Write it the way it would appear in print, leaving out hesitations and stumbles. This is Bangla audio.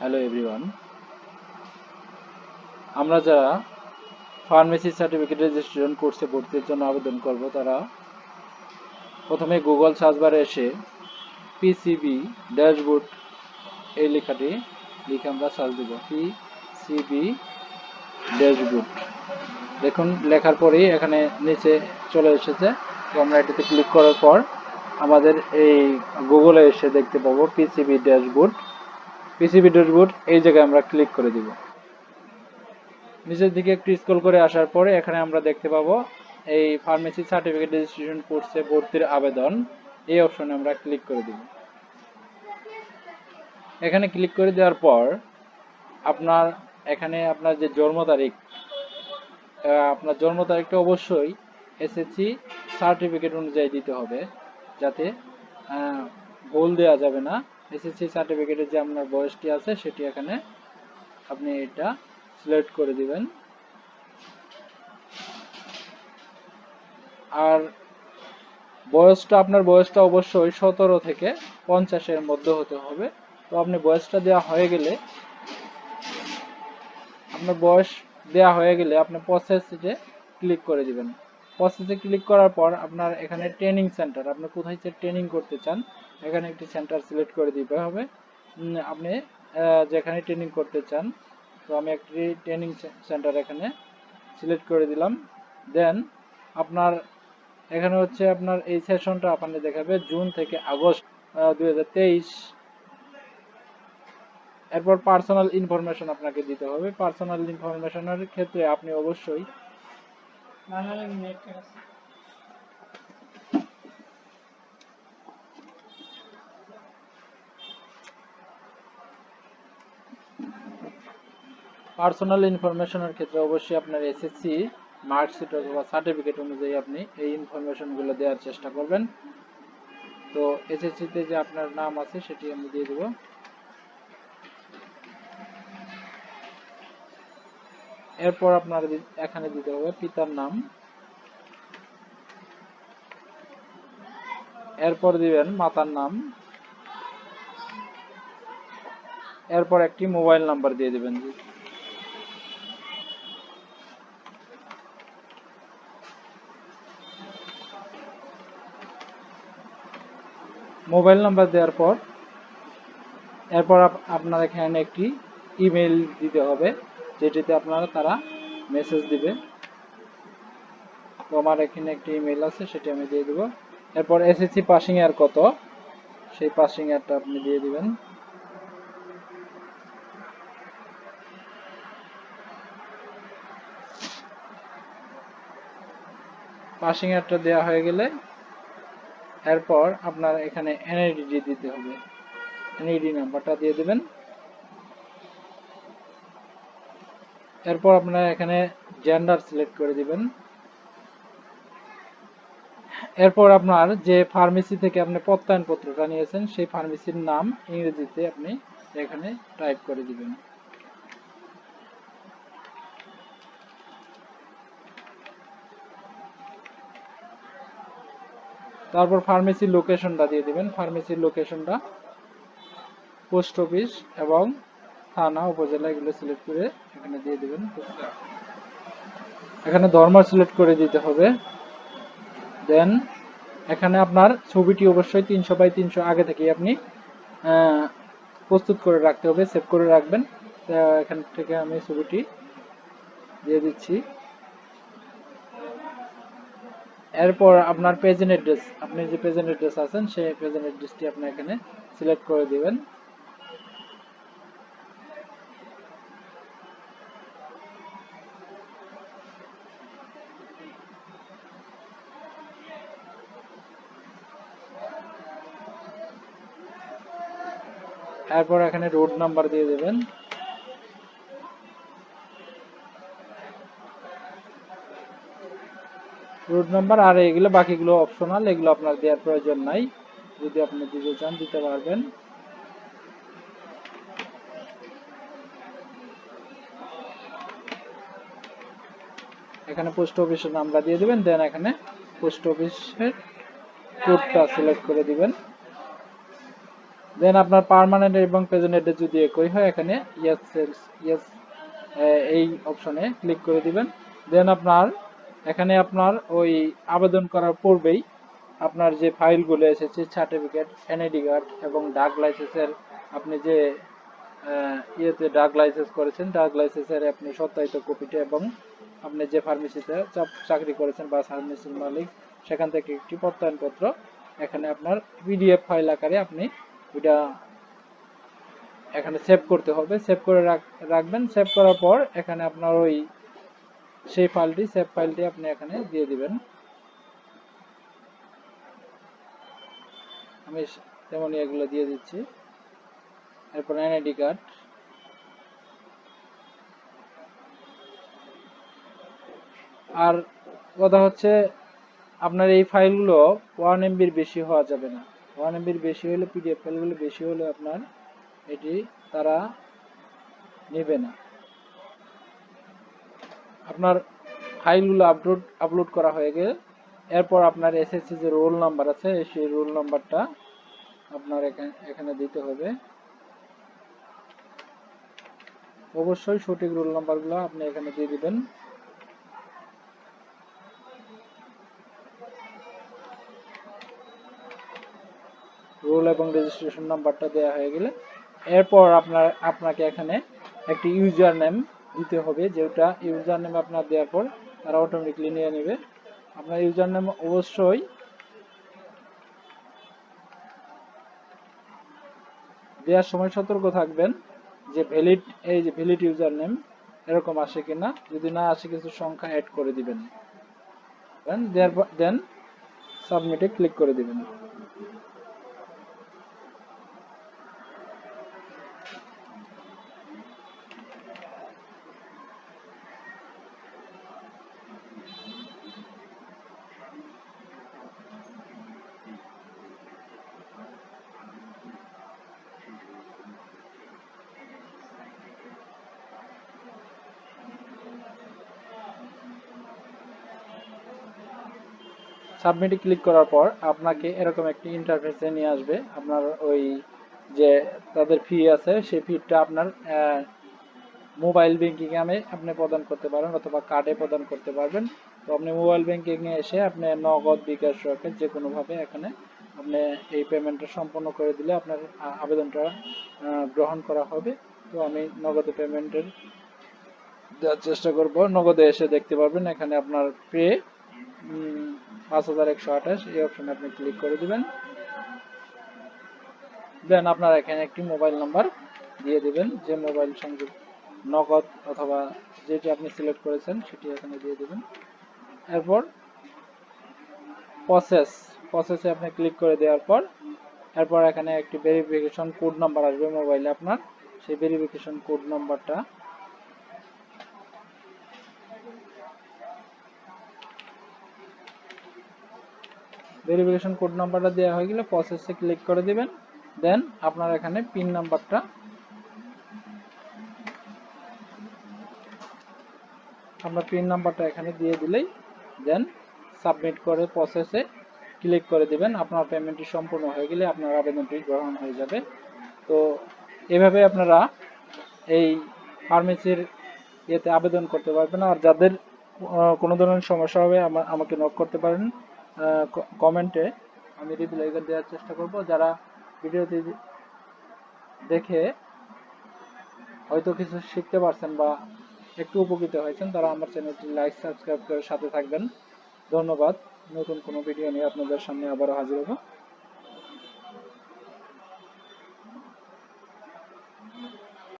হ্যালো এভরিওয়ান, আমরা যারা ফার্মেসি সার্টিফিকেট রেজিস্ট্রেশন কোর্সে ভর্তির জন্য আবেদন করব তারা প্রথমে গুগল সার্চ বারে এসে পিসিবি ড্যাশবোর্ড এই লেখাটি লিখে আমরা সার্চ দেব। পিসিবি ড্যাশবোর্ড দেখুন, লেখার পরেই এখানে নিচে চলে এসেছে। তো আমরা এটাতে ক্লিক করার পর আমাদের এই গুগলে এসে দেখতে পাবো পিসিবি ড্যাশবোর্ড। পিসিবি ড্যাশবোর্ড এই জায়গায় আমরা ক্লিক করে দিব। নিচের দিকে একটু স্ক্রল করে আসার পরে এখানে আমরা দেখতে পাবো এই ফার্মেসি সার্টিফিকেট রেজিস্ট্রেশন কোর্সে ভর্তির আবেদন, এই অপশনে আমরা ক্লিক করে দিব। এখানে ক্লিক করে দেওয়ার পর আপনার যে জন্ম তারিখ, আপনার জন্ম তারিখটা অবশ্যই এসএসসি সার্টিফিকেট অনুযায়ী দিতে হবে, যাতে ভুল দেওয়া যাবে না। এসএসসি সার্টিফিকেটে যে আপনার বয়সটি আছে সেটি এখানে আপনি এটা সিলেক্ট করে দিবেন। আর আপনার বয়সটা অবশ্যই 17 থেকে 50-এর মধ্যে হতে হবে। তো আপনি বয়সটা দেওয়া হয়ে গেলে আপনি প্রসেসে ক্লিক করে দিবেন। প্রসেসে ক্লিক করার পর আপনার এখানে ট্রেনিং সেন্টার, আপনি কোথায় ট্রেনিং করতে চান এখানে একটি সেন্টার সিলেক্ট করে দিতে হবে। আপনি যেখানে ট্রেনিং করতে চান, তো আমি একটি ট্রেনিং সেন্টার এখানে সিলেক্ট করে দিলাম। দেন আপনার এখানে হচ্ছে আপনার এই সেশনটা আপনাদের দেখাবে জুন থেকে আগস্ট 2023। এরপর পার্সোনাল ইনফরমেশন আপনাকে দিতে হবে। পার্সোনাল ইনফরমেশনের ক্ষেত্রে আপনি অবশ্যই আপনার এসএসসি মার্কশিট অথবা সার্টিফিকেট অনুযায়ী আপনি এই ইনফরমেশনগুলো দেওয়ার চেষ্টা করবেন। তো এসএসসিতে যে আপনার নাম আছে সেটি আমি দিয়ে দেব। এরপর আপনার এখানে দিতে হবে পিতার নাম, এরপর দিবেন মাতার নাম, এরপর একটি মোবাইল নাম্বার দিয়ে দিবেন। মোবাইল নাম্বার দেওয়ার পর এরপর আপনার এখানে একটি ইমেল দিতে হবে, যেটিতে তারা মেসেজ দিবে। তো আমার এখানে একটি ইমেল আছে, সেটি আমি দিয়ে দেব। এরপর এসএসসি পাসিং ইয়ার কত, সেই পাসিং ইয়ারটা আপনি দিয়ে দিবেন। পাসিং ইয়ারটা দেওয়া হয়ে গেলে এরপর আপনার এখানে এনআইডি দিতে হবে, এনআইডি নাম্বারটা দিয়ে দিবেন। এরপর আপনারা এখানে জেন্ডার সিলেক্ট করে দিবেন। এরপর আপনার যে ফার্মেসি থেকে আপনি প্রত্যয়নপত্রটা নিয়েছেন সেই ফার্মেসির নাম ইংরেজিতে আপনি এখানে টাইপ করে দিবেন। তারপর ফার্মেসির লোকেশনটা দিয়ে দিবেন। ফার্মেসির লোকেশনটা পোস্ট অফিস এবং থানা, উপজেলা এগুলো সিলেক্ট করে এখানে দিয়ে দিবেন। এখানে ধর্ম সিলেক্ট করে দিতে হবে। দেন এখানে আপনার ছবিটি অবশ্যই 300x300 আগে থেকেই আপনি প্রস্তুত করে রাখতে হবে, সেভ করে রাখবেন। এখান থেকে আমি ছবিটি দিয়ে দিচ্ছি। এরপর আপনার প্রেজেন্ট অ্যাড্রেস, আপনি যে প্রেজেন্ট অ্যাড্রেস আছেন সেই প্রেজেন্ট অ্যাড্রেসটি আপনি এখানে সিলেক্ট করে দিবেন। এরপর এখানে রোড নাম্বার দিয়ে দেবেন। রোড নাম্বার আর এগুলো বাকিগুলো অপশনাল, এগুলো আপনার দেওয়ার প্রয়োজন নাই। যদি আপনি দিতে চান দিতে পারবেন। এখানে পোস্ট অফিসের নামটা দিয়ে দিবেন। দেন এখানে পোস্ট অফিসের কোডটা সিলেক্ট করে দিবেন। দেন আপনার পার্মানেন্ট এবং প্রেজেন্ট অ্যাড্রেস যদি একই হয় এখানে ইয়েস এই অপশনে ক্লিক করে দিবেন। দেন এখানে আপনার ওই আবেদন করার পূর্বেই আপনার যে ফাইলগুলো এসেছে সার্টিফিকেট, এনআইডি কার্ড এবং ড্রাগ লাইসেন্সের আপনি যে ইয়েতে ড্রাগ লাইসেন্স করেছেন, ড্রাগ লাইসেন্সের আপনি সত্যায়িত কপিটা এবং আপনি যে ফার্মেসিতে চাকরি করেছেন বা ফার্মেসির মালিক সেখান থেকে একটি প্রত্যয়নপত্র এখানে আপনার পিডিএফ ফাইল আকারে আপনি ওইটা এখানে সেভ করতে হবে। সেভ করে রাখবেন। সেভ করার পর এখানে আপনার ওই সেই ফাইলটি সেভ ফাইলটি আপনি এখানে দিয়ে দিবেন। আমি তেমনই এগুলো দিয়ে দিচ্ছি। এরপর এনআইডি কার্ড, আর কথা হচ্ছে আপনার এই ফাইলগুলো 1 MBর বেশি হওয়া যাবে না। 1 MBর বেশি হলে পিডিএফ ফাইলগুলো বেশি হলে আপনার এটি তারা নেবে না। আপনার ফাইলগুলো আপলোড করা হয়ে গেলে এরপর আপনার এসএসসি যে রোল নাম্বার আছে সেই রোল নাম্বারটা আপনার এখানে দিতে হবে। অবশ্যই সঠিক রোল নাম্বারগুলো আপনি এখানে দিয়ে দিবেন। রোল এবং রেজিস্ট্রেশন নাম্বারটা দেওয়া হয়ে গেলে এরপর আপনাকে এখানে একটি ইউজার নেম দিতে হবে, যেটা ইউজার নেম আপনার দেওয়ার পর তারা অটোমেটিকলি নিয়ে নেবে। আপনার ইউজার নেম অবশ্যই দেওয়ার সময় সতর্ক থাকবেন যে ভ্যালিড ইউজার নেম এরকম আসে কিনা। যদি না আসে কিছু সংখ্যা অ্যাড করে দিবেন। দেন সাবমিটে ক্লিক করে দিবেন। সাবমিটে ক্লিক করার পর আপনাকে এরকম একটি ইন্টারফেসে নিয়ে আসবে। আপনার ওই যে তাদের ফি আছে সেই ফিটা আপনার মোবাইল ব্যাংকিং এ আপনি প্রদান করতে পারেন অথবা কার্ডে প্রদান করতে পারবেন। তো আপনি মোবাইল ব্যাংকিং এ এসে আপনি নগদ, বিকাশ, রকেট যে কোনো ভাবে এখানে আপনি এই পেমেন্টটা সম্পন্ন করে দিলে আপনার আবেদনটা গ্রহণ করা হবে। তো আমি নগদে পেমেন্টের দেওয়ার চেষ্টা করব। নগদে এসে দেখতে পারবেন এখানে আপনার পে 5128 এই অপশনে আপনি ক্লিক করে দিবেন। দেন আপনার এখানে একটি মোবাইল নাম্বার দিয়ে দিবেন, যে মোবাইল সংযোগ নগদ অথবা যেটি আপনি সিলেক্ট করেছেন সেটি এখানে দিয়ে দিবেন। এরপর প্রসেসে আপনি ক্লিক করে দেওয়ার পর এরপর এখানে একটি ভেরিফিকেশন কোড নাম্বার আসবে মোবাইলে আপনার। সেই ভেরিফিকেশন কোড নাম্বারটা দেওয়া হয়ে গেলে প্রসেসে ক্লিক করে দিবেন। দেন আপনার এখানে পিন নাম্বারটা এখানে দিয়ে দিলেই দেন সাবমিট করে প্রসেসে ক্লিক করে দিবেন। আপনার পেমেন্টটি সম্পূর্ণ হয়ে গেলে আপনার আবেদনটি গ্রহণ হয়ে যাবে। তো এভাবে আপনারা এই ফার্মেসির ইয়েতে আবেদন করতে পারবেন। আর যাদের কোনো ধরনের সমস্যা হবে আমাকে নক করতে পারেন কমেন্টে, আমি রিপ্লাই দেওয়ার চেষ্টা করব। যারা ভিডিওটি দেখে হয়তো কিছু শিখতে পারছেন বা একটু উপকৃত হয়েছেন তারা আমার চ্যানেলটি লাইক, সাবস্ক্রাইব করে সাথে থাকবেন। ধন্যবাদ। নতুন কোনো ভিডিও নিয়ে আপনাদের সামনে আবারও হাজির হব।